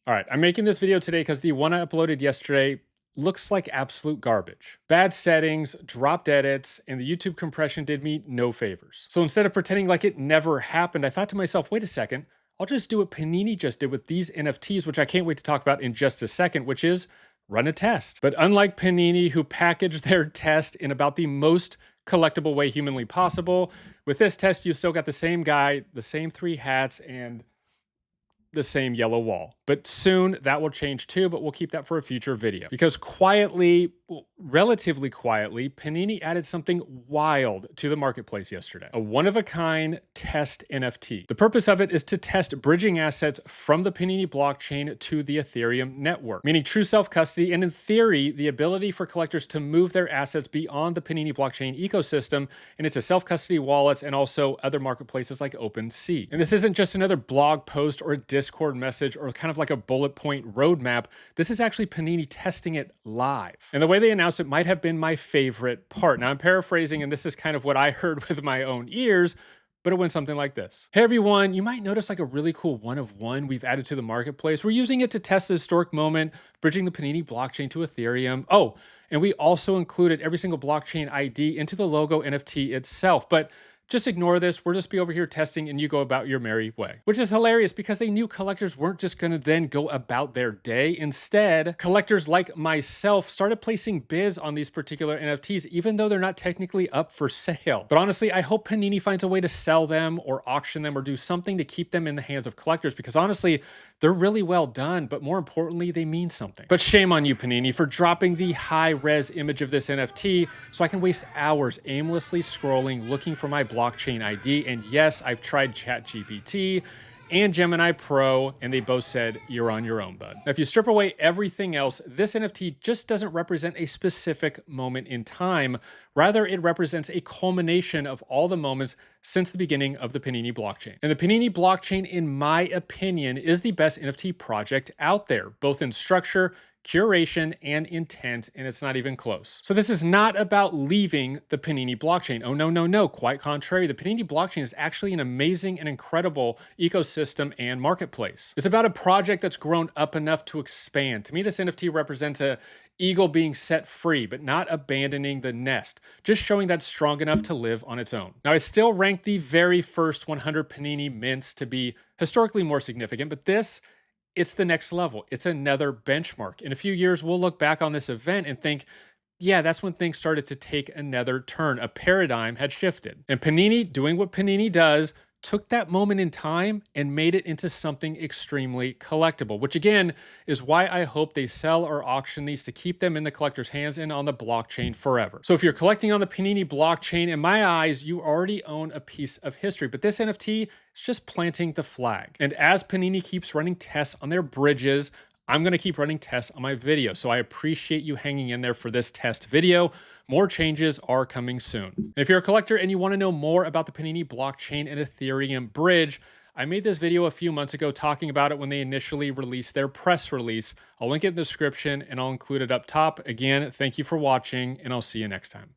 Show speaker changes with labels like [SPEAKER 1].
[SPEAKER 1] All right, I'm making this video today because the one I uploaded yesterday looks like absolute garbage. Bad settings, dropped edits, and the YouTube compression did me no favors. So instead of pretending like it never happened, I thought to myself, wait a second, I'll just do what Panini just did with these NFTs, which I can't wait to talk about in just a second, which is run a test. But unlike Panini, who packaged their test in about the most collectible way humanly possible, with this test, you've still got the same guy, the same three hats, and the same yellow wall. But soon that will change too, but we'll keep that for a future video. Because quietly, well, relatively quietly, Panini added something wild to the marketplace yesterday. A one-of-a-kind test NFT. The purpose of it is to test bridging assets from the Panini blockchain to the Ethereum network, meaning true self-custody and, in theory, the ability for collectors to move their assets beyond the Panini blockchain ecosystem and into self-custody wallets and also other marketplaces like OpenSea. And this isn't just another blog post or a Discord message or kind of like a bullet point roadmap. This is actually Panini testing it live. And the way they announced it might have been my favorite part. Now I'm paraphrasing, and this is kind of what I heard with my own ears, but it went something like this. Hey everyone, you might notice like a really cool one of one we've added to the marketplace. We're using it to test the historic moment, bridging the Panini blockchain to Ethereum. Oh, and we also included every single blockchain ID into the logo NFT itself. But just ignore this. We'll just be over here testing and you go about your merry way. Which is hilarious because they knew collectors weren't just going to then go about their day. Instead, collectors like myself started placing bids on these particular NFTs, even though they're not technically up for sale. But honestly, I hope Panini finds a way to sell them or auction them or do something to keep them in the hands of collectors, because honestly, they're really well done, but more importantly, they mean something. But shame on you, Panini, for dropping the high-res image of this NFT so I can waste hours aimlessly scrolling looking for my blockchain ID. And yes, I've tried ChatGPT and Gemini Pro, and they both said, you're on your own, bud. Now, if you strip away everything else, this NFT just doesn't represent a specific moment in time. Rather, it represents a culmination of all the moments since the beginning of the Panini blockchain. And the Panini blockchain, in my opinion, is the best NFT project out there, both in structure, curation, and intent, and it's not even close. So this is not about leaving the Panini blockchain. Oh, no, no, no. Quite contrary. The Panini blockchain is actually an amazing and incredible ecosystem and marketplace. It's about a project that's grown up enough to expand. To me, this NFT represents a eagle being set free, but not abandoning the nest, just showing that's strong enough to live on its own. Now, I still rank the very first 100 Panini mints to be historically more significant, but it's the next level. It's another benchmark. In a few years, we'll look back on this event and think, yeah, that's when things started to take another turn. A paradigm had shifted. And Panini, doing what Panini does, took that moment in time and made it into something extremely collectible, which again is why I hope they sell or auction these to keep them in the collector's hands and on the blockchain forever. So if you're collecting on the Panini blockchain, in my eyes, you already own a piece of history, but this NFT is just planting the flag. And as Panini keeps running tests on their bridges, I'm going to keep running tests on my video. So I appreciate you hanging in there for this test video. More changes are coming soon. And if you're a collector and you want to know more about the Panini blockchain and Ethereum bridge, I made this video a few months ago talking about it when they initially released their press release. I'll link it in the description and I'll include it up top. Again, thank you for watching and I'll see you next time.